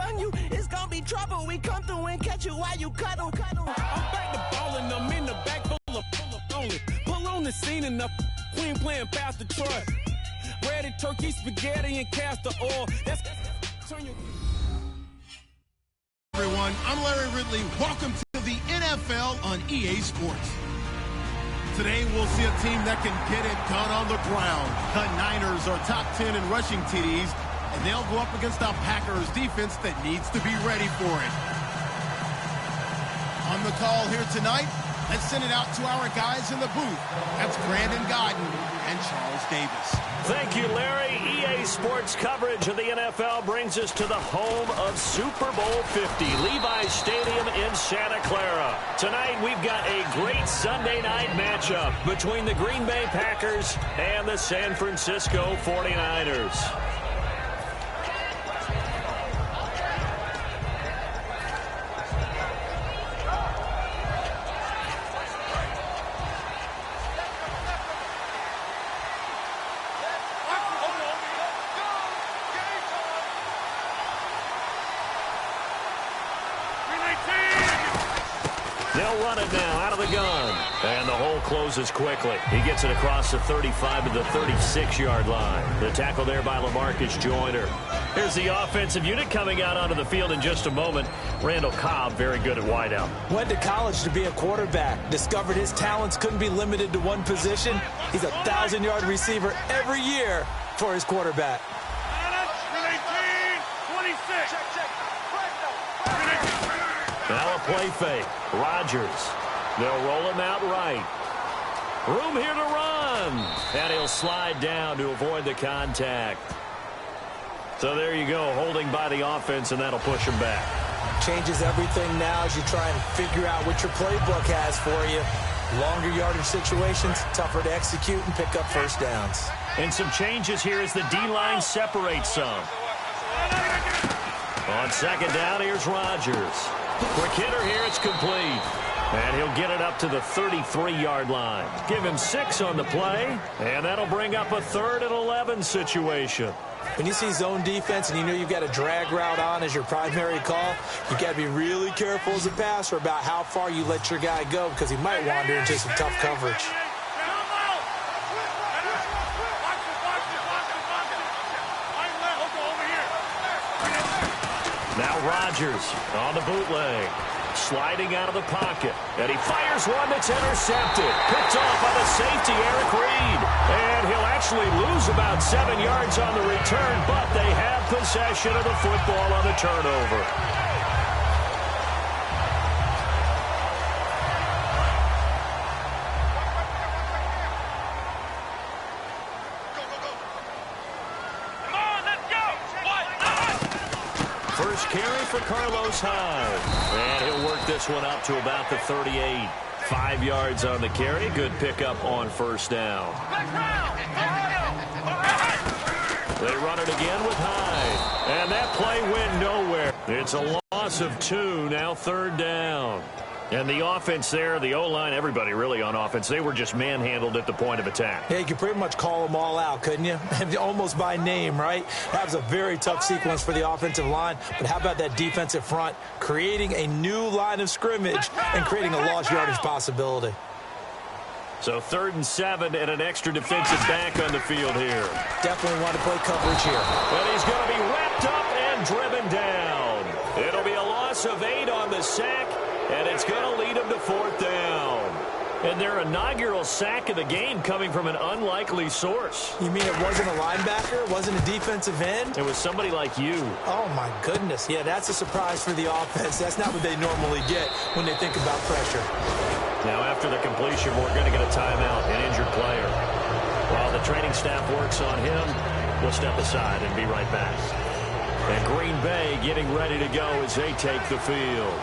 on you, it's gonna be trouble. We come through and catch you while you cuddle. I'm back to ballin', I'm in the back full of only. Pull on the scene and the queen playing Pastor Troy. Breaded turkey, spaghetti, and castor oil. That's turn your... Everyone, I'm Larry Ridley. Welcome to the NFL on EA Sports. Today, we'll see a team that can get it done on the ground. The Niners are top 10 in rushing TDs, and they'll go up against a Packers defense that needs to be ready for it. On the call here tonight, let's send it out to our guys in the booth. That's Brandon Godden and Charles Davis. Thank you, Larry. EA Sports coverage of the NFL brings us to the home of Super Bowl 50, Levi's Stadium in Santa Clara. Tonight, we've got a great Sunday night matchup between the Green Bay Packers and the San Francisco 49ers. They'll run it now out of the gun. And the hole closes quickly. He gets it across the 35 to the 36-yard line. The tackle there by LaMarcus Joyner. Here's the offensive unit coming out onto the field in just a moment. Randall Cobb, very good at wideout. Went to college to be a quarterback. Discovered his talents couldn't be limited to one position. He's a 1,000-yard receiver every year for his quarterback. 26. Now a play fake. Rodgers. They'll roll him out right. Room here to run. And he'll slide down to avoid the contact. So there you go, holding by the offense, and that'll push him back. Changes everything now as you try and figure out what your playbook has for you. Longer yardage situations, tougher to execute and pick up first downs. And some changes here as the D-line separates some. On second down, here's Rodgers. Quick hitter here, it's complete. And he'll get it up to the 33-yard line. Give him 6 on the play, and that'll bring up a 3rd and 11 situation. When you see zone defense and you know you've got a drag route on as your primary call, you've got to be really careful as a passer about how far you let your guy go because he might wander into some tough coverage. Now Rodgers on the bootleg. Sliding out of the pocket. And he fires one that's intercepted. Picked off by the safety, Eric Reed. And he'll actually lose about 7 yards on the return, but they have possession of the football on the turnover. First carry for Carlos Hyde. And he'll work this one up to about the 38. 5 yards on the carry. Good pickup on first down. They run it again with Hyde. And that play went nowhere. It's a loss of 2, now 3rd down. And the offense there, the O-line, everybody really on offense, they were just manhandled at the point of attack. Yeah, you could pretty much call them all out, couldn't you? Almost by name, right? That was a very tough sequence for the offensive line. But how about that defensive front creating a new line of scrimmage and creating a lost yardage possibility? So 3rd and 7 and an extra defensive back on the field here. Definitely want to play coverage here. And he's going to be wrapped up and driven down. It'll be a loss of 8 on the sack. And it's going to lead them to 4th down. And their inaugural sack of the game coming from an unlikely source. You mean it wasn't a linebacker? It wasn't a defensive end? It was somebody like you. Oh, my goodness. Yeah, that's a surprise for the offense. That's not what they normally get when they think about pressure. Now, after the completion, we're going to get a timeout, an injured player. While the training staff works on him, we'll step aside and be right back. And Green Bay getting ready to go as they take the field.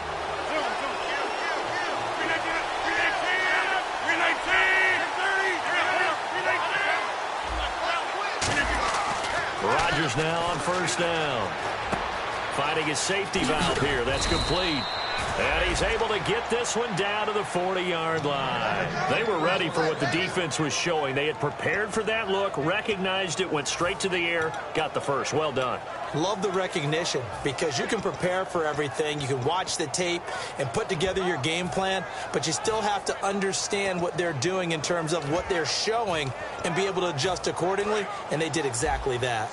Rodgers now on first down. Finding his safety valve here. That's complete. And he's able to get this one down to the 40-yard line. They were ready for what the defense was showing. They had prepared for that look, recognized it, went straight to the air, got the first. Well done. Love the recognition because you can prepare for everything. You can watch the tape and put together your game plan, but you still have to understand what they're doing in terms of what they're showing and be able to adjust accordingly, and they did exactly that.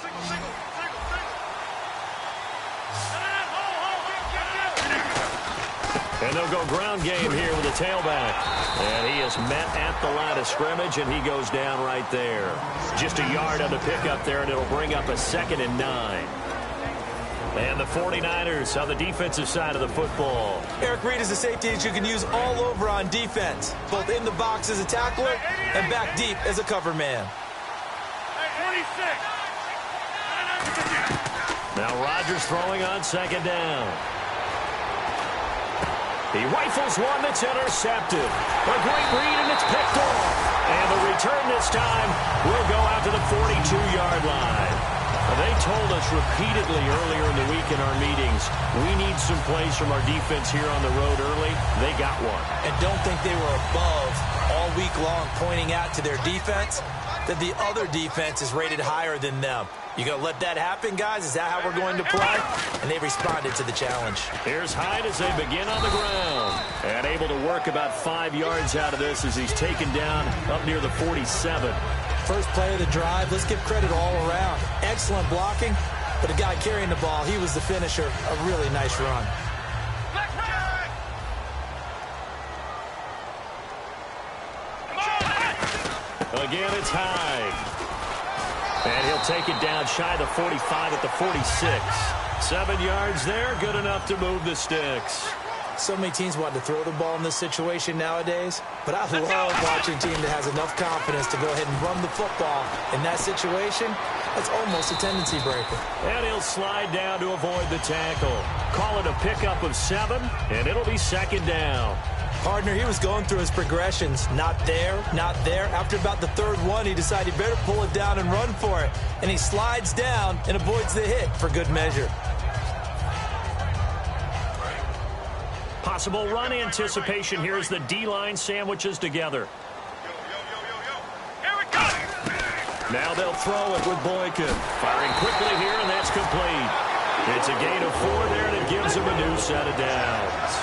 And they'll go ground game here with the tailback. And he is met at the line of scrimmage, and he goes down right there. Just a yard on the pickup there, and it'll bring up a 2nd and 9. And the 49ers on the defensive side of the football. Eric Reed is a safety that you can use all over on defense, both in the box as a tackler and back deep as a cover man. Now Rodgers throwing on 2nd down. He rifles one that's intercepted. A great read, and it's picked off. And the return this time will go out to the 42-yard line. They told us repeatedly earlier in the week in our meetings, we need some plays from our defense here on the road early. They got one. And don't think they were above all week long pointing out to their defense that the other defense is rated higher than them. You going to let that happen, guys? Is that how we're going to play? And they responded to the challenge. Here's Hyde as they begin on the ground. And able to work about 5 yards out of this as he's taken down up near the 47. First play of the drive, let's give credit all around. Excellent blocking, but the guy carrying the ball, he was the finisher. A really nice run. Again, it's Hyde. And he'll take it down shy of the 45 at the 46. 7 yards there, good enough to move the sticks. So many teams want to throw the ball in this situation nowadays, but I love watching a team that has enough confidence to go ahead and run the football. In that situation, that's almost a tendency breaker. And he'll slide down to avoid the tackle. Call it a pickup of 7, and it'll be 2nd down. Partner, he was going through his progressions. Not there, not there. After about the 3rd one, he decided he better pull it down and run for it. And he slides down and avoids the hit for good measure. Possible run anticipation here as the D-line sandwiches together. Now they'll throw it with Boykin. Firing quickly here, and that's complete. It's a gain of 4 there, and it gives him a new set of downs.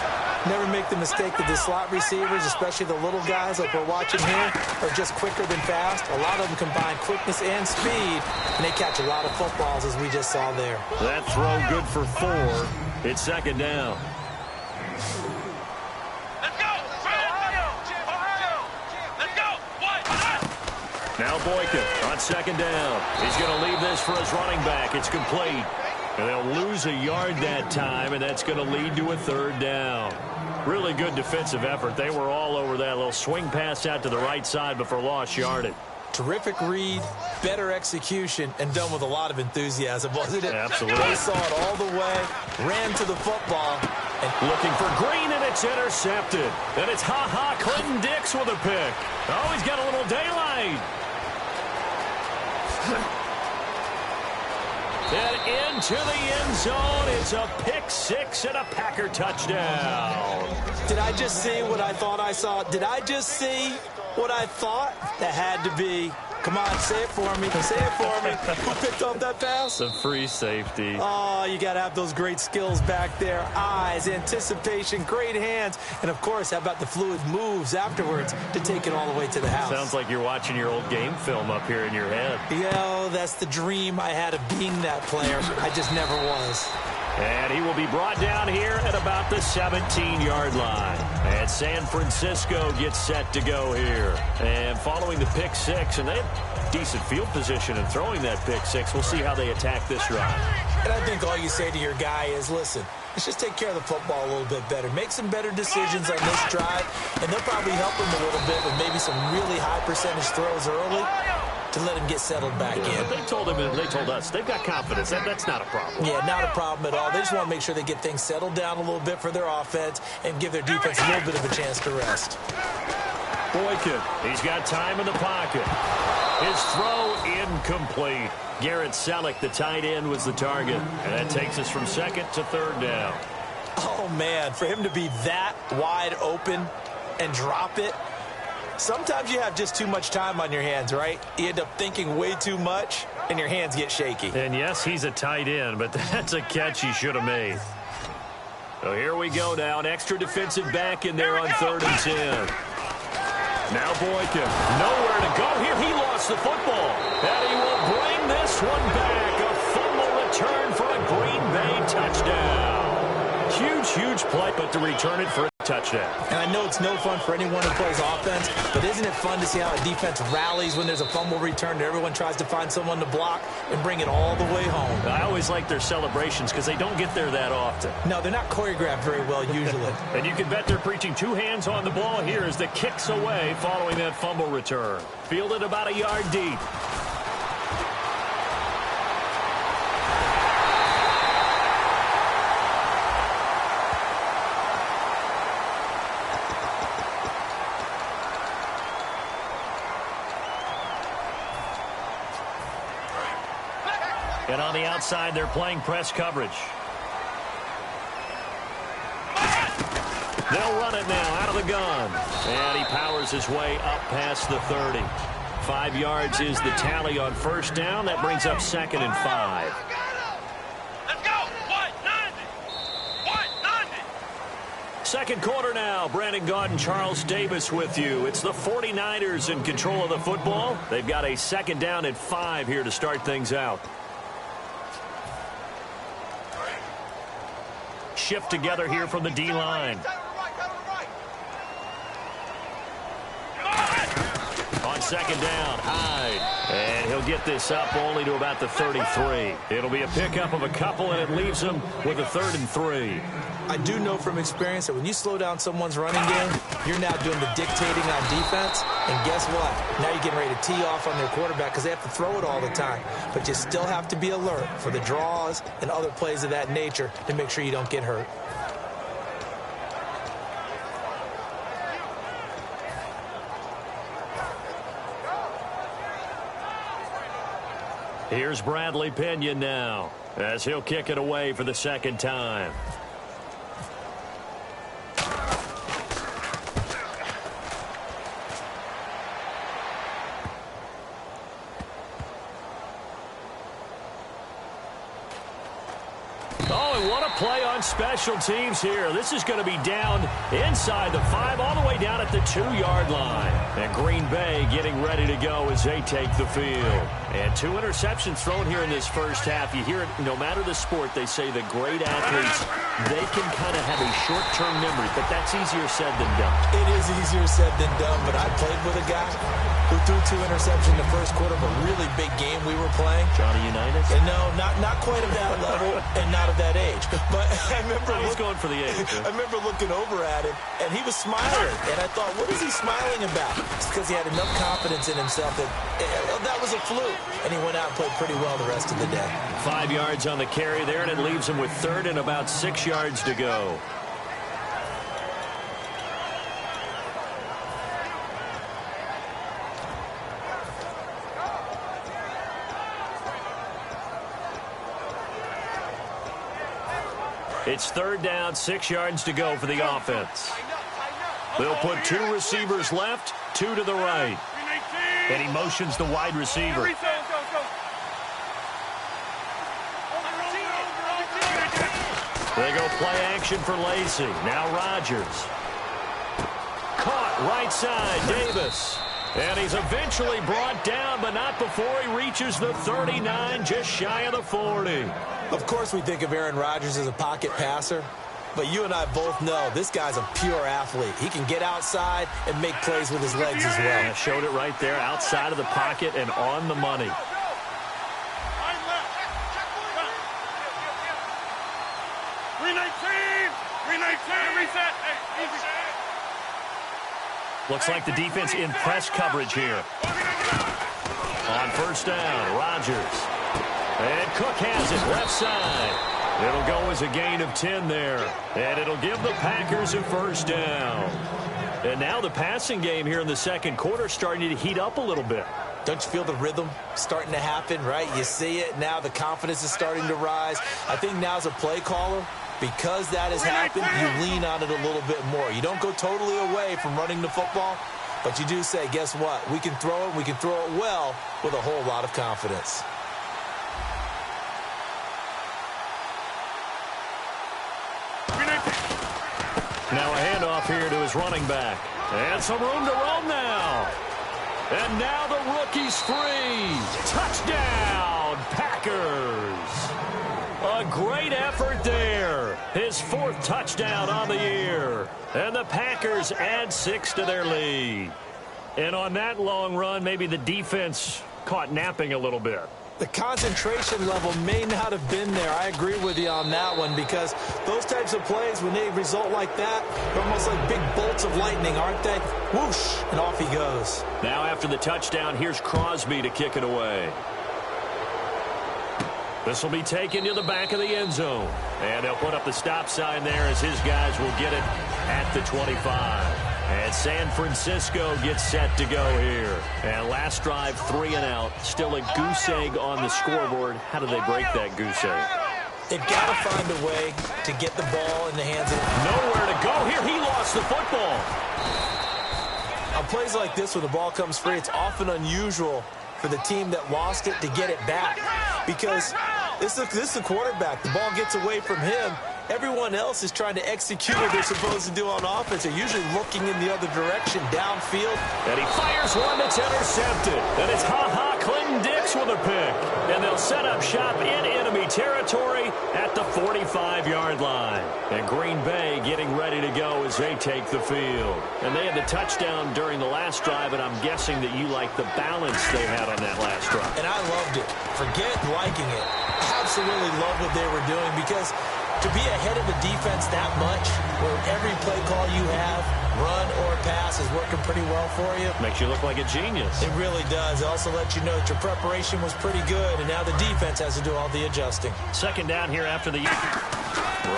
Never make the mistake that the slot receivers, especially the little guys like we're watching here, are just quicker than fast. A lot of them combine quickness and speed, and they catch a lot of footballs, as we just saw there. That throw good for 4. It's 2nd down. Now Boykin on 2nd down. He's going to leave this for his running back. It's complete. And they'll lose a yard that time, and that's going to lead to a 3rd down. Really good defensive effort. They were all over that little swing pass out to the right side before lost yardage. Terrific read, better execution, and done with a lot of enthusiasm, wasn't it? Absolutely. They saw it all the way, ran to the football. And looking for Green, and it's intercepted. And it's Clinton Dix with a pick. Oh, he's got a little daylight. And into the end zone. It's a pick 6 and a Packer touchdown. Did I just see what I thought I saw? Did I just see what I thought? That had to be. Come on, say it for me. Say it for me. Who picked up that pass? The free safety. Oh, you got to have those great skills back there. Eyes, anticipation, great hands. And, of course, how about the fluid moves afterwards to take it all the way to the house? Sounds like you're watching your old game film up here in your head. Yeah, that's the dream I had of being that player. I just never was. And he will be brought down here at about the 17-yard line. And San Francisco gets set to go here. And following the pick 6, and they have decent field position in throwing that pick 6. We'll see how they attack this drive. And I think all you say to your guy is, listen, let's just take care of the football a little bit better. Make some better decisions on this drive, and they'll probably help him a little bit with maybe some really high percentage throws early to let him get settled back in. But they told him, and they told us, they've got confidence. That's not a problem. Yeah, not a problem at all. They just want to make sure they get things settled down a little bit for their offense and give their defense a little bit of a chance to rest. Boykin, he's got time in the pocket. His throw incomplete. Garrett Selleck, the tight end, was the target. And that takes us from 2nd to 3rd down. Oh, man, for him to be that wide open and drop it. Sometimes you have just too much time on your hands, right? You end up thinking way too much, and your hands get shaky. And, yes, he's a tight end, but that's a catch he should have made. So here we go now. An extra defensive back in there on 3rd and 10. Now Boykin, nowhere to go here. He lost the football. And he will bring this one back. A fumble return for a Green Bay touchdown. Huge play, but to return it for a touchdown. And I know it's no fun for anyone who plays offense, but isn't it fun to see how a defense rallies when there's a fumble return and everyone tries to find someone to block and bring it all the way home? I always like their celebrations because they don't get there that often. No, they're not choreographed very well usually. And you can bet they're preaching 2 hands on the ball here as the kicks away following that fumble return. Fielded about a yard deep. And on the outside, they're playing press coverage. They'll run it now out of the gun. And he powers his way up past the 30. 5 yards is the tally on 1st down. That brings up 2nd and 5. Let's go. 190. 190. Second quarter now. Brandon Gaudin and Charles Davis with you. It's the 49ers in control of the football. They've got a 2nd down at 5 here to start things out. Shift together here from the D-line. On 2nd down, Hyde. And he'll get this up only to about the 33. It'll be a pickup of a couple, and it leaves him with a 3rd and 3. I do know from experience that when you slow down someone's running game, you're now doing the dictating on defense. And guess what? Now you're getting ready to tee off on their quarterback because they have to throw it all the time. But you still have to be alert for the draws and other plays of that nature to make sure you don't get hurt. Here's Bradley Pinion now as he'll kick it away for the 2nd time. Play on special teams here. This is going to be down inside the 5, all the way down at the 2-yard line. And Green Bay getting ready to go as they take the field. And 2 interceptions thrown here in this first half. You hear it, no matter the sport, they say the great athletes, they can kind of have a short-term memory, but that's easier said than done. It is easier said than done, but I played with a guy who threw 2 interceptions in the first quarter of a really big game we were playing. Johnny Unitas? And no, not quite of that level and not of that age. But I remember he's going for the age. I remember looking over at him, and he was smiling. And I thought, what is he smiling about? It's because he had enough confidence in himself that was a fluke. And he went out and played pretty well the rest of the day. 5 yards on the carry there, and it leaves him with 3rd and about 6 yards to go. It's 3rd down, 6 yards to go for the offense. They'll put 2 receivers left, 2 to the right. And he motions the wide receiver. They go play action for Lacy. Now Rodgers. Caught right side, Davis. And he's eventually brought down, but not before he reaches the 39, just shy of the 40. Of course we think of Aaron Rodgers as a pocket passer, but you and I both know this guy's a pure athlete. He can get outside and make plays with his legs as well. Yeah, showed it right there, outside of the pocket and on the money. Looks like the defense in press coverage here. On 1st down, Rodgers. And Cook has it left side. It'll go as a gain of 10 there. And it'll give the Packers a 1st down. And now the passing game here in the 2nd quarter starting to heat up a little bit. Don't you feel the rhythm starting to happen, right? You see it now. The confidence is starting to rise. I think now as a play caller, Because that has happened, you lean on it a little bit more. You don't go totally away from running the football, but you do say, guess what? We can throw it, we can throw it well with a whole lot of confidence. Now a handoff here to his running back. And some room to roam now. And now the rookie's free. Touchdown, Packers. A great effort there. His 4th touchdown on the year. And the Packers add 6 to their lead. And on that long run, maybe the defense caught napping a little bit. The concentration level may not have been there. I agree with you on that one, because those types of plays, when they result like that, they're almost like big bolts of lightning, aren't they? Whoosh, and off he goes. Now after the touchdown, here's Crosby to kick it away. This will be taken to the back of the end zone. And they'll put up the stop sign there as his guys will get it at the 25. And San Francisco gets set to go here. And last drive, 3 and out. Still a goose egg on the scoreboard. How do they break that goose egg? They've got to find a way to get the ball in the hands of... Nowhere to go here. He lost the football. On plays like this, when the ball comes free, it's often unusual for the team that lost it to get it back. Because this is the quarterback. The ball gets away from him. Everyone else is trying to execute what they're supposed to do on offense. They're usually looking in the other direction, downfield. And he fires one that's intercepted. And it's Clinton Dix with a pick. And they'll set up shop in enemy territory at the 45-yard line. And Green Bay getting ready to go as they take the field. And they had the touchdown during the last drive, and I'm guessing that you like the balance they had on that last drive. And I loved it. Forget liking it. Absolutely love what they were doing, because to be ahead of a defense that much, where every play call you have, run or pass, is working pretty well for you. Makes you look like a genius. It really does. It also lets you know that your preparation was pretty good, and now the defense has to do all the adjusting. Second down here after the...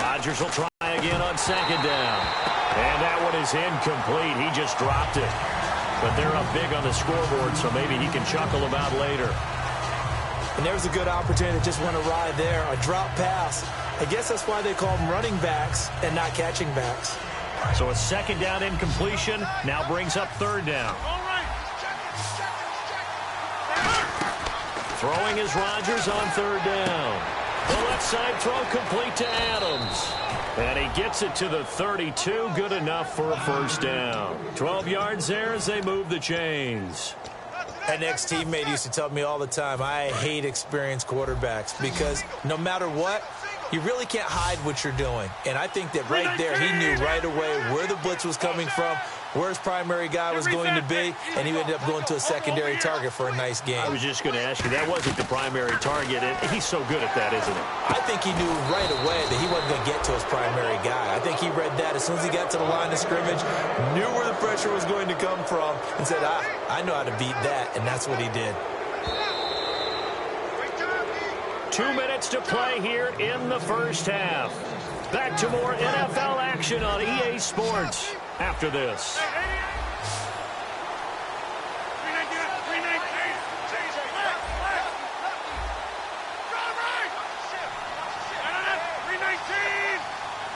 Rodgers will try again on second down. And that one is incomplete. He just dropped it. But they're up big on the scoreboard, so maybe he can chuckle about later. And there's a good opportunity to just want to ride there. A drop pass. I guess that's why they call them running backs and not catching backs. So a second down incompletion now brings up third down. Throwing is Rodgers on third down. The left side throw complete to Adams. And he gets it to the 32. Good enough for a first down. 12 yards there as they move the chains. An ex-teammate used to tell me all the time, I hate experienced quarterbacks, because no matter what, you really can't hide what you're doing. And I think that right there, he knew right away where the blitz was coming from, where his primary guy was going to be, and he ended up going to a secondary target for a nice game. I was just going to ask you, that wasn't the primary target, and he's so good at that, isn't he? I think he knew right away that he wasn't going to get to his primary guy. I think he read that as soon as he got to the line of scrimmage, knew where the pressure was going to come from, and said, I know how to beat that, and that's what he did. 2 minutes to play here in the first half. Back to more NFL action on EA Sports after this.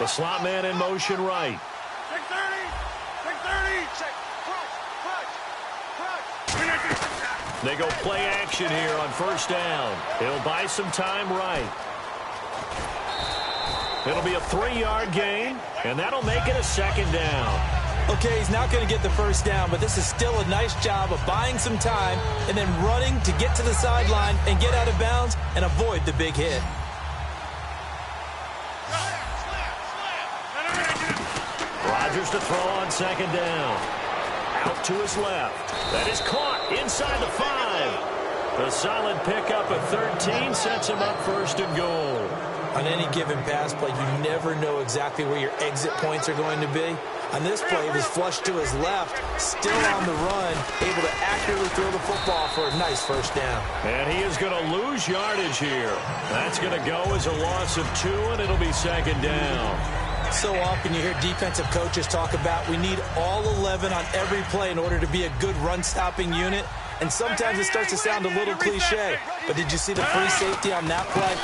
The slot man in motion right. 630. They go play action here on first down. He'll buy some time right. It'll be a 3-yard gain, and that'll make it a second down. Okay, he's not going to get the first down, but this is still a nice job of buying some time and then running to get to the sideline and get out of bounds and avoid the big hit. Rodgers to throw on second down. Out to his left. That is caught inside the 5. A solid pickup at 13 sets him up first and goal. On any given pass play, you never know exactly where your exit points are going to be. On this play, he was flushed to his left, still on the run, able to accurately throw the football for a nice first down. And he is going to lose yardage here. That's going to go as a loss of 2, and it'll be second down. So often you hear defensive coaches talk about we need all 11 on every play in order to be a good run-stopping unit. And sometimes it starts to sound a little cliche. But did you see the free safety on that play?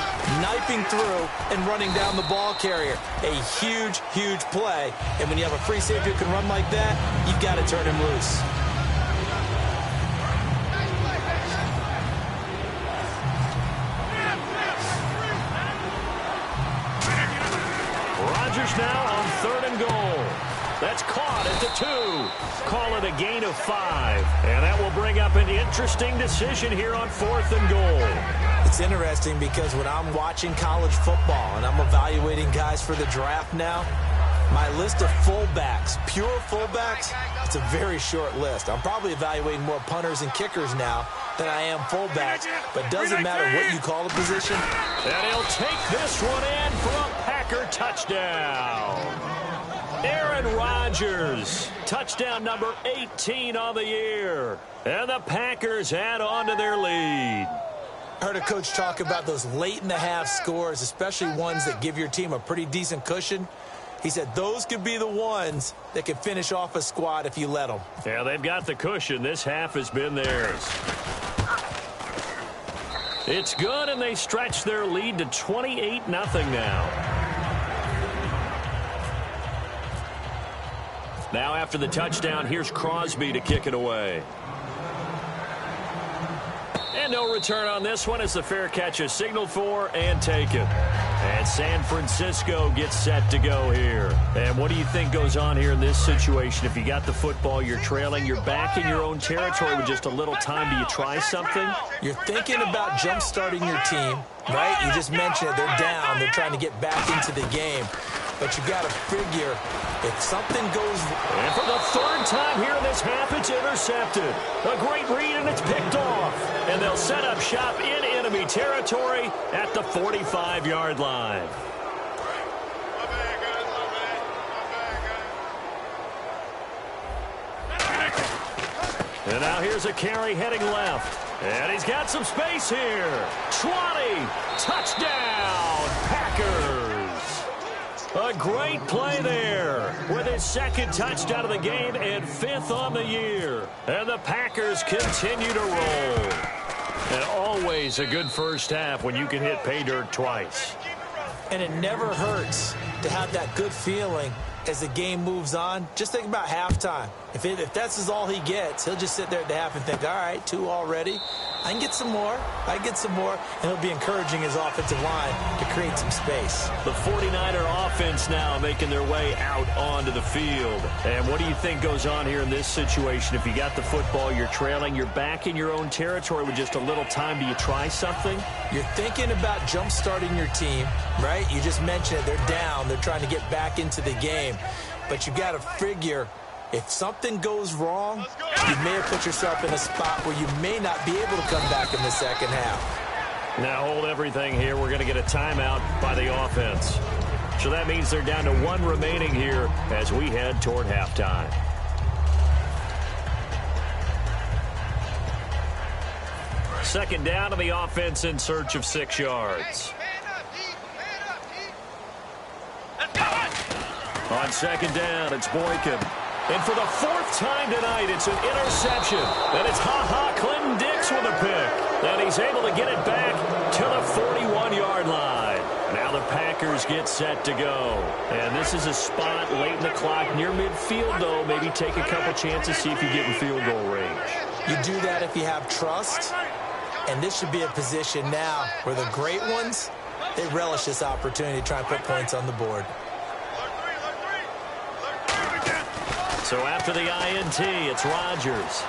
Knifing through and running down the ball carrier. A huge, huge play. And when you have a free safety who can run like that, you've got to turn him loose. Rodgers now on 3rd and goal. That's caught at the 2. Call it a gain of 5. And that will bring up an interesting decision here on 4th and goal. It's interesting because when I'm watching college football and I'm evaluating guys for the draft now, my list of fullbacks, pure fullbacks, it's a very short list. I'm probably evaluating more punters and kickers now than I am fullbacks, but doesn't matter what you call the position. And he'll take this one in for a Packer touchdown. Aaron Rodgers, touchdown number 18 on the year. And the Packers add on to their lead. I heard a coach talk about those late-in-the-half scores, especially ones that give your team a pretty decent cushion. He said those could be the ones that can finish off a squad if you let them. Yeah, they've got the cushion. This half has been theirs. It's good, and they stretch their lead to 28-0 now. Now after the touchdown, here's Crosby to kick it away. And no return on this one as the fair catch is signaled for and taken. And San Francisco gets set to go here. And what do you think goes on here in this situation? If you got the football, you're trailing, you're back in your own territory with just a little time. Do you try something? You're thinking about jump-starting your team, right? You just mentioned it. They're down. They're trying to get back into the game. But you got to figure if something goes... And for the 3rd time here in this half, it's intercepted. A great read, and it's picked off. And they'll set up shop in enemy territory at the 45-yard line. And now here's a carry heading left. And he's got some space here. 20. Touchdown, Packers. A great play there with his 2nd touchdown of the game and 5th on the year. And the Packers continue to roll. And always a good first half when you can hit pay dirt twice. And it never hurts to have that good feeling as the game moves on. Just think about halftime. If that's all he gets, he'll just sit there at the half and think, all right, 2 already. I can get some more. And he'll be encouraging his offensive line to create some space. The 49er offense now making their way out onto the field. And what do you think goes on here in this situation? If you got the football, you're trailing, you're back in your own territory with just a little time. Do you try something? You're thinking about jump-starting your team, right? You just mentioned it. They're down. They're trying to get back into the game. But you got to figure... if something goes wrong, you may have put yourself in a spot where you may not be able to come back in the second half. Now hold everything here. We're going to get a timeout by the offense. So that means they're down to 1 remaining here as we head toward halftime. Second down, and the offense in search of 6 yards. On 2nd down, it's Boykin. And for the 4th time tonight, it's an interception. And it's Clinton Dix with a pick. And he's able to get it back to the 41-yard line. Now the Packers get set to go. And this is a spot late in the clock near midfield, though. Maybe take a couple chances, see if you get in field goal range. You do that if you have trust. And this should be a position now where the great ones, they relish this opportunity to try and put points on the board. So after the INT, it's Rodgers.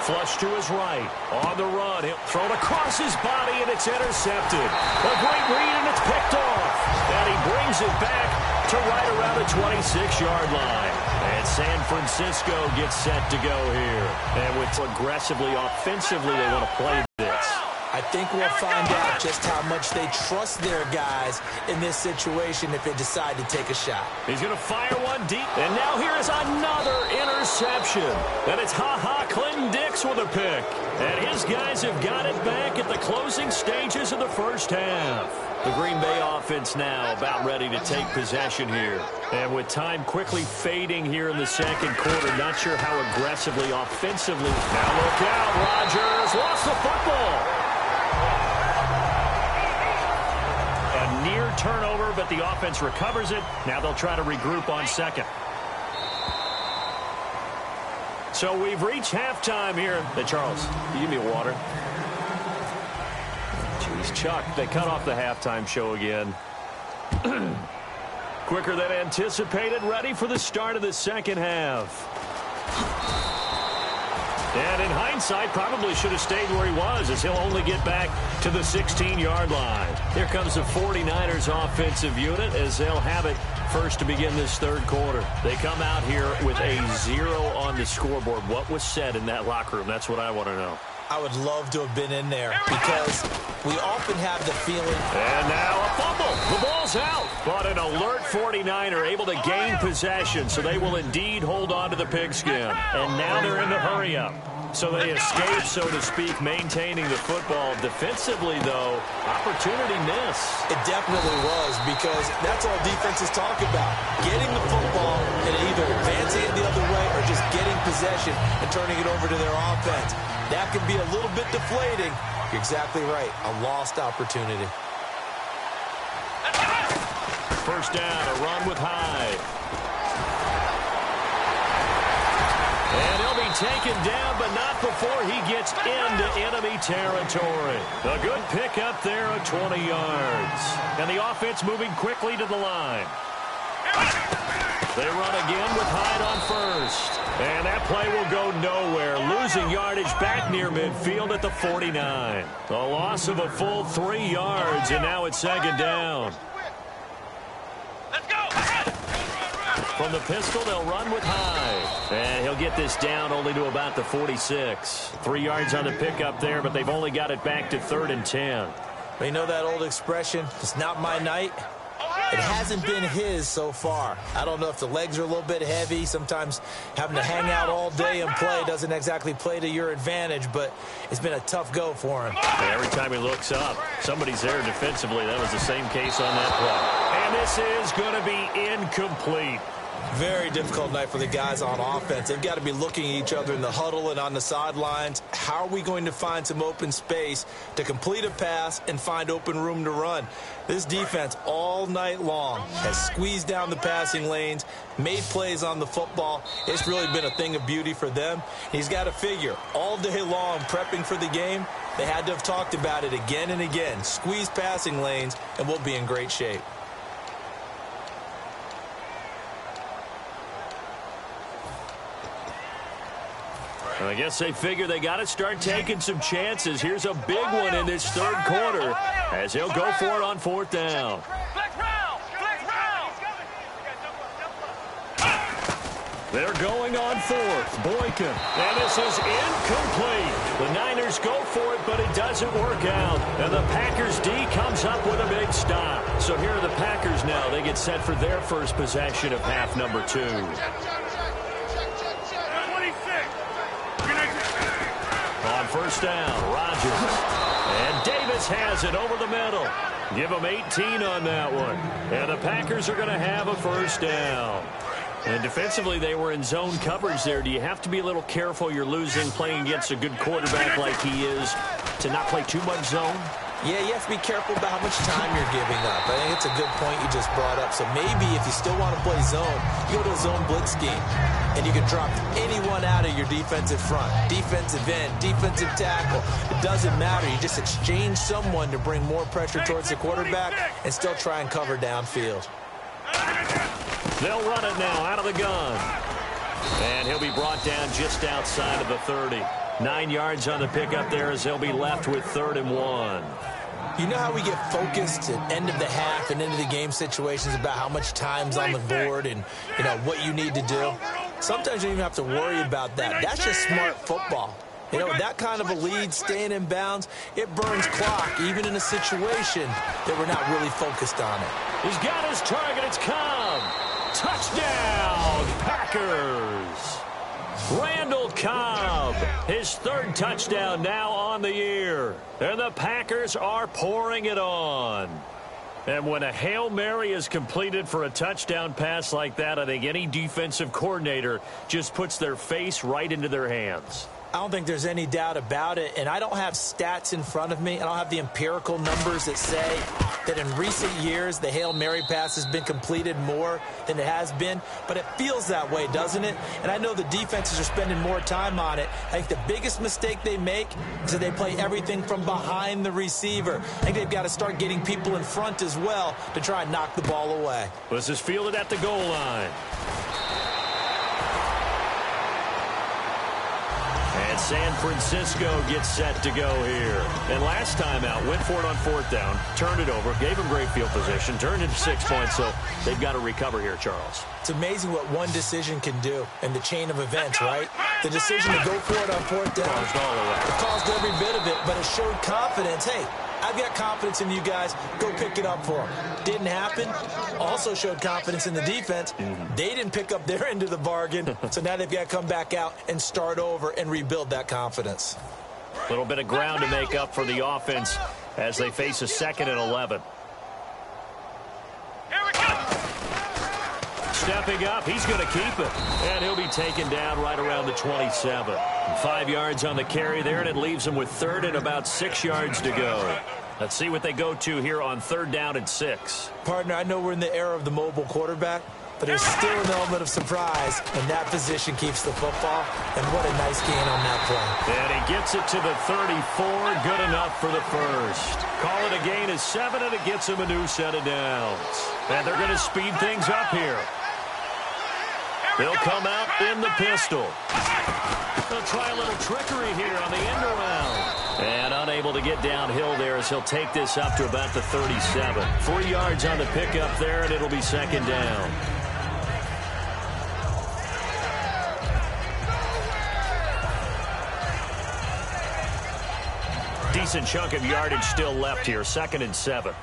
Flush to his right. On the run. He'll throw it across his body, and it's intercepted. A great read, and it's picked off. And he brings it back to right around the 26-yard line. And San Francisco gets set to go here. And with aggressively, offensively, they want to play this. I think we'll find out just how much they trust their guys in this situation if they decide to take a shot. He's going to fire one deep. And now here is another interception. And it's Clinton Dix with a pick. And his guys have got it back at the closing stages of the first half. The Green Bay offense now about ready to take possession here. And with time quickly fading here in the second quarter, not sure how aggressively, offensively. Now look out, Rodgers lost the football. A near turnover, but the offense recovers it. Now they'll try to regroup on second. So we've reached halftime here. Hey, Charles, you give me a water. Jeez, Chuck, they cut off the halftime show again. Quicker than anticipated, ready for the start of the second half. And in hindsight, probably should have stayed where he was, as he'll only get back to the 16-yard line. Here comes the 49ers offensive unit as they'll have it first to begin this third quarter. They come out here with a 0 on the scoreboard. What was said in that locker room? That's what I want to know. I would love to have been in there because we often have the feeling. And now a fumble. The ball's out. But an alert 49er able to gain possession, so they will indeed hold on to the pigskin. And now they're in the hurry-up. So they escape, so to speak, maintaining the football. Defensively, though, opportunity miss. It definitely was, because that's all defenses talk about. Getting the football and either advancing it the other way or just getting possession and turning it over to their offense. That can be a little bit deflating. You're exactly right. A lost opportunity. First down, a run with Hyde. And he'll be taken down, but not before he gets into enemy territory. A good pickup there of 20 yards. And the offense moving quickly to the line. They run again with Hyde on first. And that play will go nowhere. Losing yardage back near midfield at the 49. A loss of a full 3 yards, and now it's second down. Let's go. From the pistol, they'll run with Hyde. And he'll get this down only to about the 46. 3 yards on the pickup there, but they've only got it back to 3rd and 10. You know that old expression, it's not my night? It hasn't been his so far. I don't know if the legs are a little bit heavy. Sometimes having to hang out all day and play doesn't exactly play to your advantage, but it's been a tough go for him. Every time he looks up, somebody's there defensively. That was the same case on that play. And this is going to be incomplete. Very difficult night for the guys on offense. They've got to be looking at each other in the huddle and on the sidelines. How are we going to find some open space to complete a pass and find open room to run? This defense all night long has squeezed down the passing lanes, made plays on the football. It's really been a thing of beauty for them. He's got to figure all day long prepping for the game. They had to have talked about it again and again. Squeeze passing lanes and we'll be in great shape. I guess they figure they got to start taking some chances. Here's a big one in this third quarter as he'll go for it on 4th down. They're going on 4th. Boykin. And this is incomplete. The Niners go for it, but it doesn't work out. And the Packers D comes up with a big stop. So here are the Packers now. They get set for their first possession of half number 2. On 1st down, Rodgers. And Davis has it over the middle. Give him 18 on that one. And the Packers are going to have a 1st down. And defensively, they were in zone coverage there. Do you have to be a little careful you're losing playing against a good quarterback like he is to not play too much zone? Yeah, you have to be careful about how much time you're giving up. I think it's a good point you just brought up. So maybe if you still want to play zone, you go to a zone blitz scheme. And you can drop anyone out of your defensive front. Defensive end, defensive tackle. It doesn't matter. You just exchange someone to bring more pressure towards the quarterback and still try and cover downfield. They'll run it now out of the gun. And he'll be brought down just outside of the 30. 9 yards on the pickup there as they'll be left with 3rd and 1. You know how we get focused at end of the half and into the game situations about how much time's on the board and, you know, what you need to do? Sometimes you don't even have to worry about that. That's just smart football. You know, that kind of a lead, staying in bounds, it burns clock, even in a situation that we're not really focused on it. He's got his target. It's Cobb. Touchdown, Packers. Randall Cobb, his third touchdown now on the year. And the Packers are pouring it on. And when a Hail Mary is completed for a touchdown pass like that, I think any defensive coordinator just puts their face right into their hands. I don't think there's any doubt about it, and I don't have stats in front of me. I don't have the empirical numbers that say that in recent years the Hail Mary pass has been completed more than it has been, but it feels that way, doesn't it? And I know the defenses are spending more time on it. I think the biggest mistake they make is that they play everything from behind the receiver. I think they've got to start getting people in front as well to try and knock the ball away. This is fielded at the goal line. And San Francisco gets set to go here. And last time out, went for it on fourth down, turned it over, gave them great field position, turned it to 6 points, so they've got to recover here, Charles. It's amazing what one decision can do in the chain of events, right? The decision to go for it on fourth down, it caused every bit of it, but it showed confidence. Hey, I've got confidence in you guys. Go pick it up for them. Didn't happen. Also showed confidence in the defense. They didn't pick up their end of the bargain, so now they've got to come back out and start over and rebuild that confidence. A little bit of ground to make up for the offense as they face a 2nd and 11. Here we go. Stepping up, he's going to keep it. And he'll be taken down right around the 27. 5 yards on the carry there, and it leaves him with 3rd and about 6 yards to go. Let's see what they go to here on 3rd down and 6. Partner, I know we're in the era of the mobile quarterback, but there's still an element of surprise, and that position keeps the football. And what a nice gain on that play. And he gets it to the 34. Good enough for the first. Call it a gain of 7, and it gets him a new set of downs. And they're going to speed things up here. They'll come out in the pistol. They'll try a little trickery here on the end around. And unable to get downhill there as he'll take this up to about the 37. 3 yards on the pickup there, and it'll be 2nd down. Decent chunk of yardage still left here. 2nd and 7.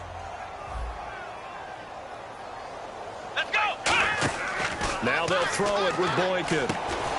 Now they'll throw it with Boykin.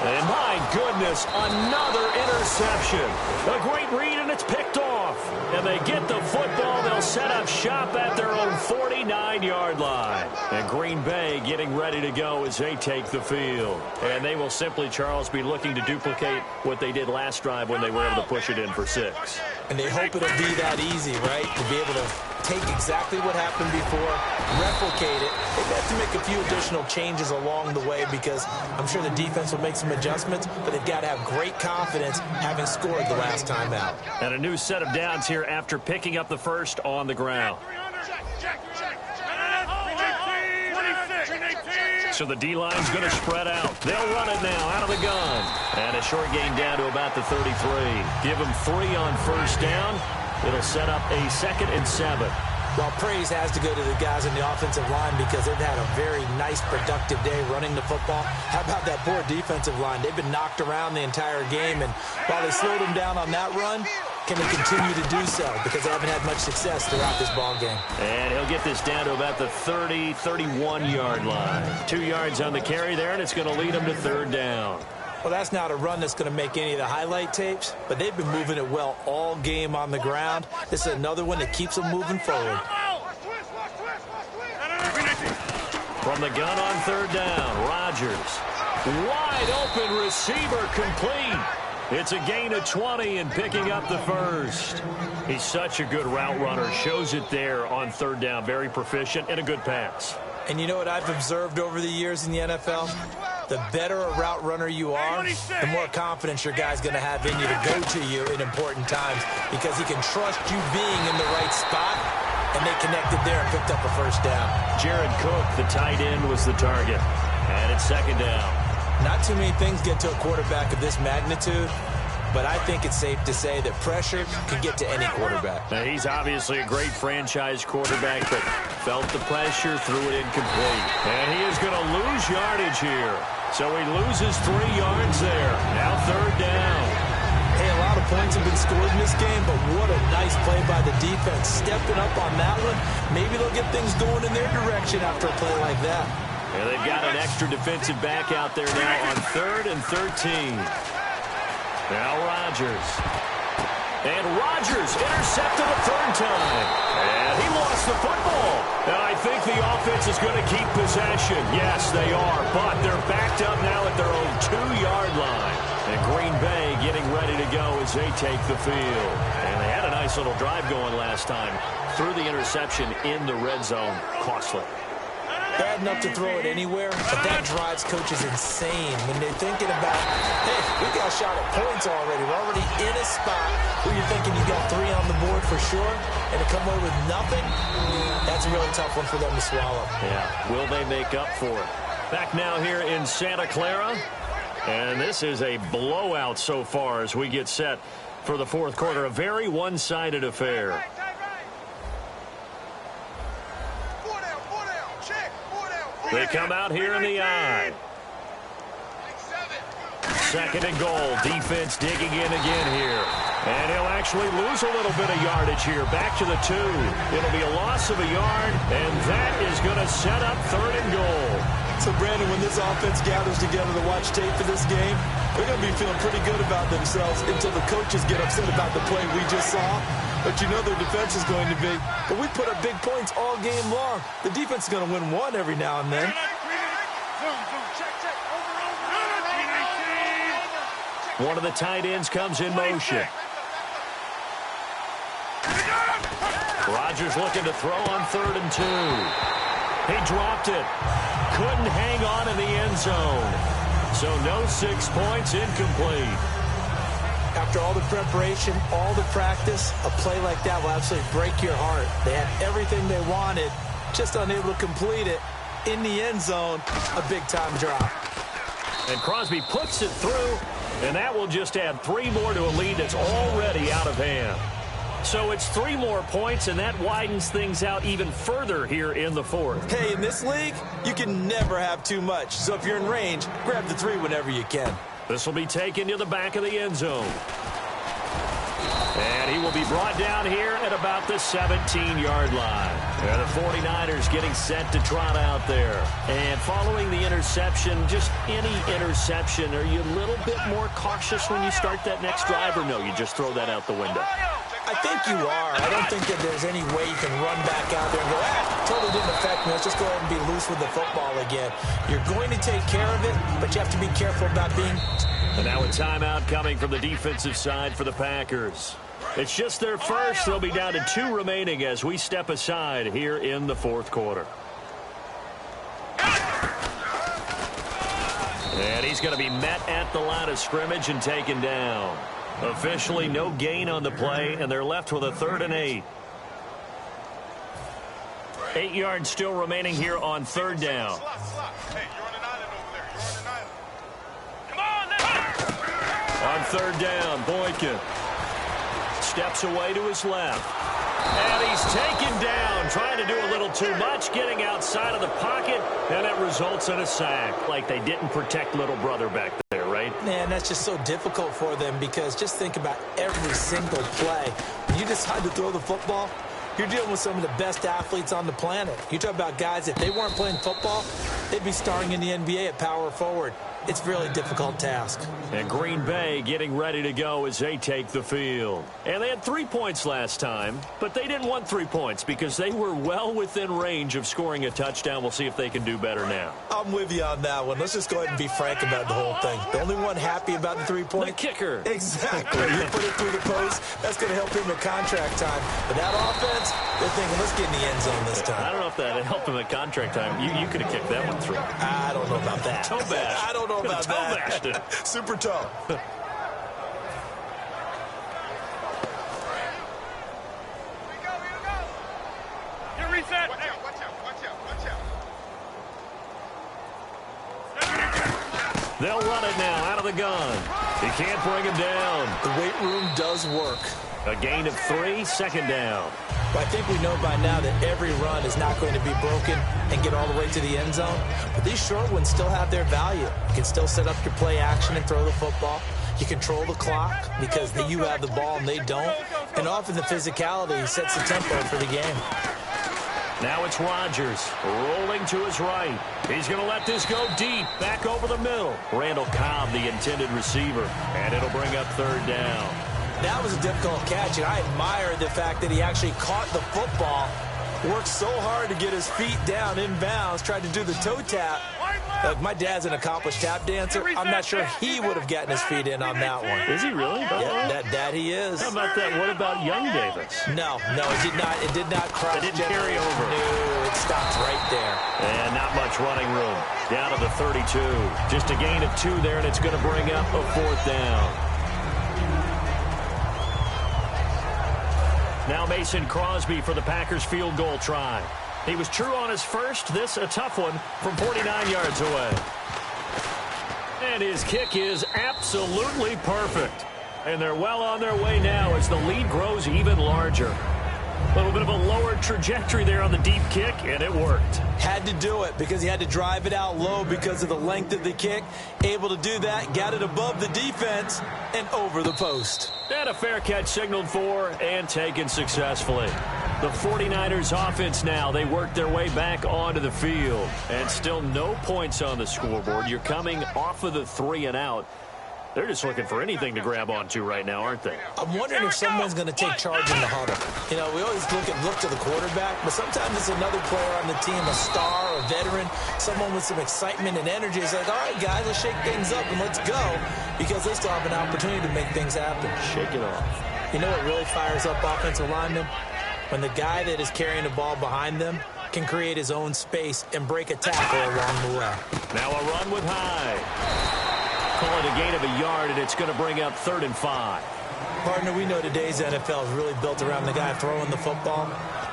And my goodness, another interception. A great read, and it's picked off. And they get the football. They'll set up shop at their own 49-yard line. And Green Bay getting ready to go as they take the field. And they will simply, Charles, be looking to duplicate what they did last drive when they were able to push it in for 6. And they hope it'll be that easy, right, to be able to take exactly what happened before, replicate it. They've had to make a few additional changes along the way because I'm sure the defense will make some adjustments, but they've got to have great confidence having scored the last time out. And a new set of downs here after picking up the first on the ground. So the D-line's going to spread out. They'll run it now out of the gun. And a short gain down to about the 33. Give them 3 on first down. It'll set up a 2nd and 7. Well, praise has to go to the guys in the offensive line because they've had a very nice, productive day running the football. How about that poor defensive line? They've been knocked around the entire game, and while they slowed them down on that run, can they continue to do so because they haven't had much success throughout this ball game. And he'll get this down to about the 30, 31-yard line. 2 yards on the carry there, and it's going to lead them to 3rd down. Well, that's not a run that's going to make any of the highlight tapes, but they've been moving it well all game on the ground. This is another one that keeps them moving forward. From the gun on 3rd down, Rodgers. Wide open receiver complete. It's a gain of 20 and picking up the first. He's such a good route runner. Shows it there on 3rd down. Very proficient and a good pass. And you know what I've observed over the years in the NFL? The better a route runner you are, the more confidence your guy's going to have in you to go to you in important times because he can trust you being in the right spot, and they connected there and picked up a first down. Jared Cook, the tight end, was the target. And it's 2nd down. Not too many things get to a quarterback of this magnitude, but I think it's safe to say that pressure can get to any quarterback. Now, he's obviously a great franchise quarterback, but felt the pressure, threw it incomplete. And he is going to lose yardage here. So he loses 3 yards there. Now 3rd down. Hey, a lot of points have been scored in this game, but what a nice play by the defense. Stepping up on that one. Maybe they'll get things going in their direction after a play like that. And they've got an extra defensive back out there now on 3rd and 13. Now Rodgers. And Rodgers intercepted a 3rd time. And he lost the football. And I think the offense is going to keep possession. Yes, they are. But they're backed up now at their own 2-yard line. And Green Bay getting ready to go as they take the field. And they had a nice little drive going last time. Threw the interception in the red zone. Costly. Bad enough to throw it anywhere, but that drives coaches insane when they're thinking about, hey, we got a shot at points already. We're already in a spot where you're thinking you got 3 on the board for sure, and to come away with nothing, that's a really tough one for them to swallow. Yeah, will they make up for it? Back now here in Santa Clara, and this is a blowout so far as we get set for the 4th quarter. A very one-sided affair. They come out here in the eye. 2nd and goal. Defense digging in again here. And he'll actually lose a little bit of yardage here. Back to the 2. It'll be a loss of a yard, and that is going to set up 3rd and goal. So, Brandon, when this offense gathers together to watch tape for this game, they're going to be feeling pretty good about themselves until the coaches get upset about the play we just saw. But you know their defense is going to be. But we put up big points all game long. The defense is going to win one every now and then. One of the tight ends comes in motion. Rodgers looking to throw on 3rd and 2. He dropped it. Couldn't hang on in the end zone. So no 6 points, incomplete. After all the preparation, all the practice, a play like that will absolutely break your heart. They had everything they wanted, just unable to complete it. In the end zone, a big-time drop. And Crosby puts it through, and that will just add 3 more to a lead that's already out of hand. So it's 3 more points, and that widens things out even further here in the 4th. Hey, in this league, you can never have too much. So if you're in range, grab the 3 whenever you can. This will be taken to the back of the end zone. And he will be brought down here at about the 17-yard line. And the 49ers getting set to trot out there. And following the interception, just any interception, are you a little bit more cautious when you start that next drive, or no, you just throw that out the window? I think you are. I don't think that there's any way you can run back out there and go, totally didn't affect me. Let's just go ahead and be loose with the football again. You're going to take care of it, but you have to be careful about being... And now a timeout coming from the defensive side for the Packers. It's just their first. They'll be down to 2 remaining as we step aside here in the 4th quarter. And he's going to be met at the line of scrimmage and taken down. Officially no gain on the play, and they're left with a 3rd and 8. 8 yards still remaining here on 3rd down. On 3rd down, Boykin steps away to his left. And he's taken down, trying to do a little too much, getting outside of the pocket, and it results in a sack. Like they didn't protect little brother back there, right? Man, that's just so difficult for them because just think about every single play. When you decide to throw the football, you're dealing with some of the best athletes on the planet. You talk about guys, if they weren't playing football, they'd be starring in the NBA at power forward. It's a really difficult task. And Green Bay getting ready to go as they take the field. And they had 3 points last time, but they didn't want 3 points because they were well within range of scoring a touchdown. We'll see if they can do better now. I'm with you on that one. Let's just go ahead and be frank about the whole thing. The only one happy about the 3-point? The kicker. Exactly. You put it through the post, that's going to help him at contract time. But that offense, they're thinking, let's get in the end zone this time. I don't know if that helped him at contract time. You could have kicked that one through. I don't know about that. Toe bash. I don't know about that. Super toe. Get reset. Watch out. They'll run it now out of the gun. He can't bring him down. The weight room does work. A gain of 3, 2nd down. But I think we know by now that every run is not going to be broken and get all the way to the end zone. But these short ones still have their value. You can still set up your play action and throw the football. You control the clock because you have the ball and they don't. And often the physicality sets the tempo for the game. Now it's Rodgers rolling to his right. He's going to let this go deep, back over the middle. Randall Cobb, the intended receiver, and it'll bring up third down. That was a difficult catch, and I admire the fact that he actually caught the football, worked so hard to get his feet down inbounds, tried to do the toe tap. My dad's an accomplished tap dancer. I'm not sure he would have gotten his feet in on that one. Is he really? Yeah, that he is. How about that? What about young Davis? No, it did not cross. It didn't carry over. No, it stops right there. And not much running room. Down to the 32. Just a gain of 2 there, and it's going to bring up a fourth down. Now Mason Crosby for the Packers field goal try. He was true on his first. This a tough one from 49 yards away. And his kick is absolutely perfect. And they're well on their way now as the lead grows even larger. A little bit of a lower trajectory there on the deep kick, and it worked. Had to do it because he had to drive it out low because of the length of the kick. Able to do that, got it above the defense and over the post. And a fair catch signaled for and taken successfully. The 49ers offense now, they work their way back onto the field. And still no points on the scoreboard. You're coming off of the 3 and out. They're just looking for anything to grab onto right now, aren't they? I'm wondering if someone's going to take charge in the huddle. You know, we always look to the quarterback, but sometimes it's another player on the team, a star, a veteran, someone with some excitement and energy. It's like, all right, guys, let's shake things up and let's go, because they still have an opportunity to make things happen. Shake it off. You know what really fires up offensive linemen? When the guy that is carrying the ball behind them can create his own space and break a tackle along the way. Now a run with High. Call it a gain of a yard, and it's going to bring up 3rd and 5. Partner, we know today's NFL is really built around the guy throwing the football.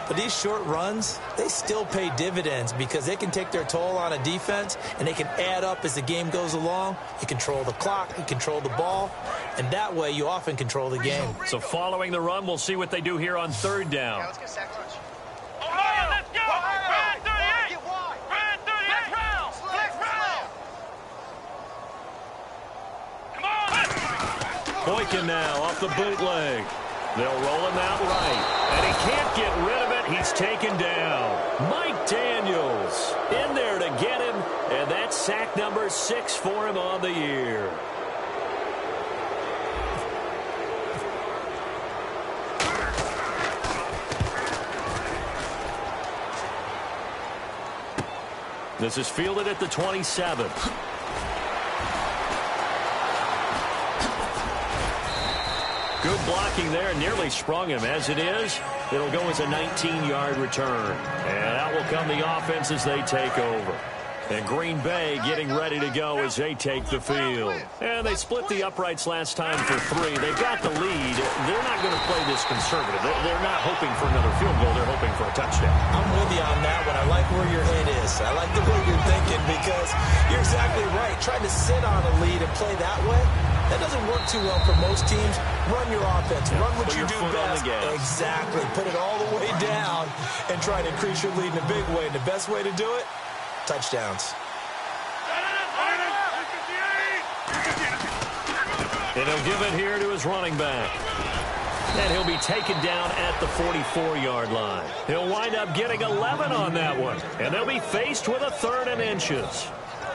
But these short runs, they still pay dividends because they can take their toll on a defense, and they can add up as the game goes along. You control the clock, you control the ball, and that way you often control the game. So following the run, we'll see what they do here on 3rd down. Let's get sack lunch. Ohio, let's go! Brad 38! Brad 38! Boykin now off the bootleg. They'll roll him out right. And he can't get rid of it. He's taken down. Mike Daniels in there to get him. And that's sack number 6 for him on the year. This is fielded at the 27. Good blocking there, nearly sprung him. As it is, it'll go as a 19-yard return. And out will come the offense as they take over. And Green Bay getting ready to go as they take the field. And they split the uprights last time for 3. They've got the lead. They're not going to play this conservative. They're not hoping for another field goal. They're hoping for a touchdown. I'm with you on that one. I like where your head is. I like the way you're thinking because you're exactly right. Trying to sit on a lead and play that way, that doesn't work too well for most teams. Run your offense. Run what you do best. Exactly. Put it all the way down and try to increase your lead in a big way. And the best way to do it, touchdowns. And he'll give it here to his running back. And he'll be taken down at the 44-yard line. He'll wind up getting 11 on that one. And they'll be faced with a 3rd and inches.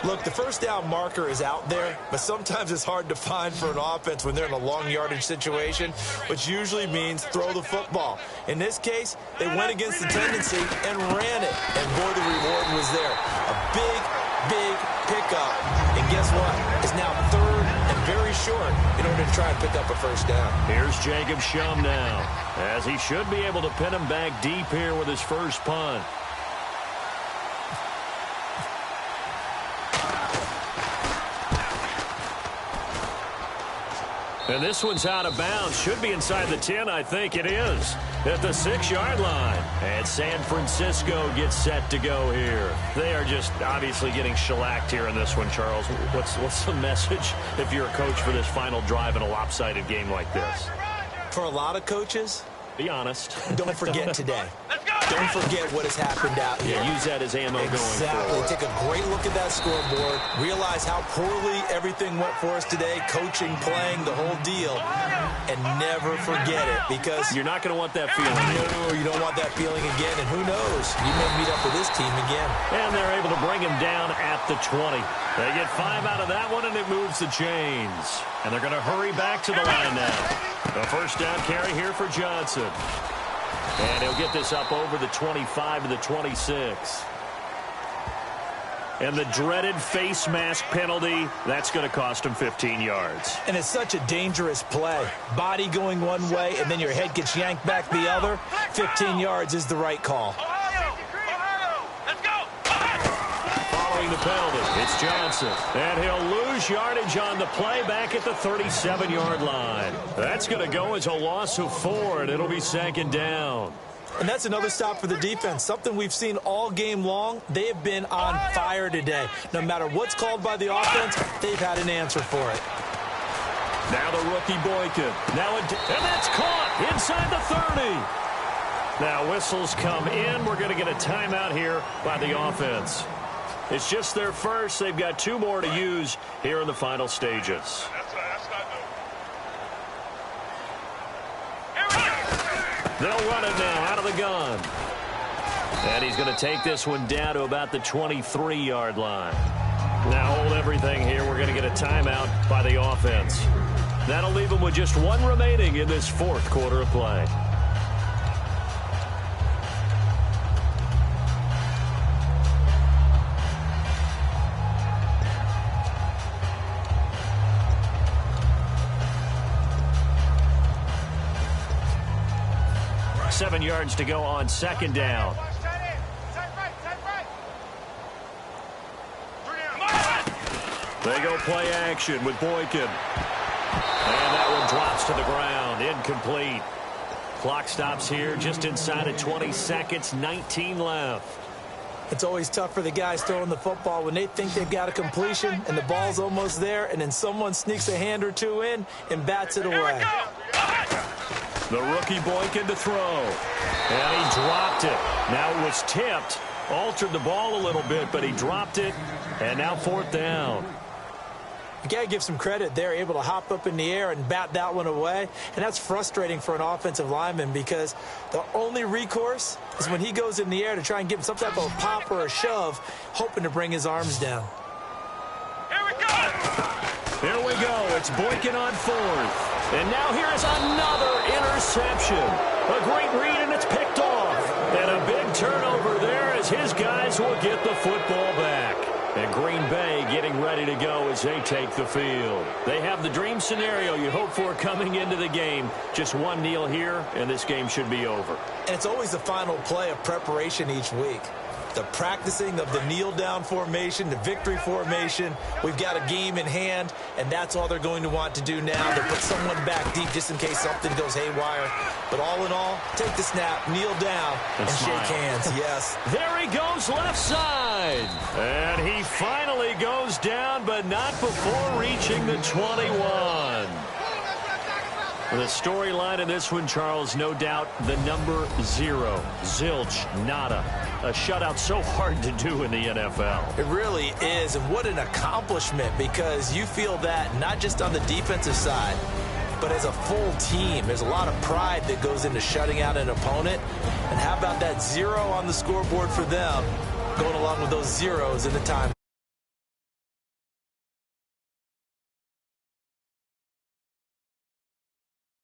Look, the first down marker is out there, but sometimes it's hard to find for an offense when they're in a long yardage situation, which usually means throw the football. In this case, they went against the tendency and ran it. And boy, the reward was there. A big pickup. And guess what? It's now 3rd and very short in order to try and pick up a first down. Here's Jacob Shum now, as he should be able to pin him back deep here with his first punt. And this one's out of bounds. Should be inside the 10. I think it is. At the 6-yard line. And San Francisco gets set to go here. They are just obviously getting shellacked here in this one, Charles. What's the message if you're a coach for this final drive in a lopsided game like this? For a lot of coaches, be honest. Don't forget today. Let's go! Don't forget what has happened out here. Yeah, use that as ammo going Exactly. forward. Take a great look at that scoreboard. Realize how poorly everything went for us today. Coaching, playing, the whole deal. And never forget it, because You're not going to want that feeling. no, you don't want that feeling again. And who knows? You may meet up with this team again. And they're able to bring him down at the 20. They get 5 out of that one, and it moves the chains. And they're going to hurry back to the line now. A first down carry here for Johnson. And he'll get this up over the 25 to the 26. And the dreaded face mask penalty, that's going to cost him 15 yards. And it's such a dangerous play. Body going one way, and then your head gets yanked back the other. 15 yards is the right call. Let's go. Following the penalty, it's Johnson. And he'll lose yardage on the play back at the 37-yard line. That's going to go as a loss of 4, and it'll be 2nd down. And that's another stop for the defense, something we've seen all game long. They have been on fire today. No matter what's called by the offense, they've had an answer for it. Now the rookie Boykin. And that's caught inside the 30. Now whistles come in. We're going to get a timeout here by the offense. It's just their first. They've got 2 more to use here in the final stages. They'll run it now out of the gun. And he's going to take this one down to about the 23-yard line. Now hold everything here. We're going to get a timeout by the offense. That'll leave them with just 1 remaining in this 4th quarter of play. Seven yards to go on 2nd down. They go play action with Boykin. And that one drops to the ground. Incomplete. Clock stops here just inside of 20 seconds. 19 left. It's always tough for the guys throwing the football when they think they've got a completion and the ball's almost there, and then someone sneaks a hand or 2 in and bats it away. The rookie Boykin to throw. And he dropped it. Now it was tipped. Altered the ball a little bit, but he dropped it. And now 4th down. You got to give some credit. They're able to hop up in the air and bat that one away. And that's frustrating for an offensive lineman, because the only recourse is when he goes in the air to try and give some type of a pop or a shove, hoping to bring his arms down. Here we go. Here we go. It's Boykin on 4th. And now here's another interception. A great read, and it's picked off. And a big turnover there as his guys will get the football back. And Green Bay getting ready to go as they take the field. They have the dream scenario you hope for coming into the game. Just 1 kneel here, and this game should be over. And it's always the final play of preparation each week. The practicing of the kneel-down formation, the victory formation. We've got a game in hand, and that's all they're going to want to do now, to put someone back deep just in case something goes haywire. But all in all, take the snap, kneel down, and shake hands. Yes. There he goes left side. And he finally goes down, but not before reaching the 21. The storyline in this one, Charles, no doubt the number 0. Zilch, nada. A shutout so hard to do in the NFL. It really is, and what an accomplishment, because you feel that not just on the defensive side, but as a full team. There's a lot of pride that goes into shutting out an opponent. And how about that 0 on the scoreboard for them, going along with those zeros in the timeline?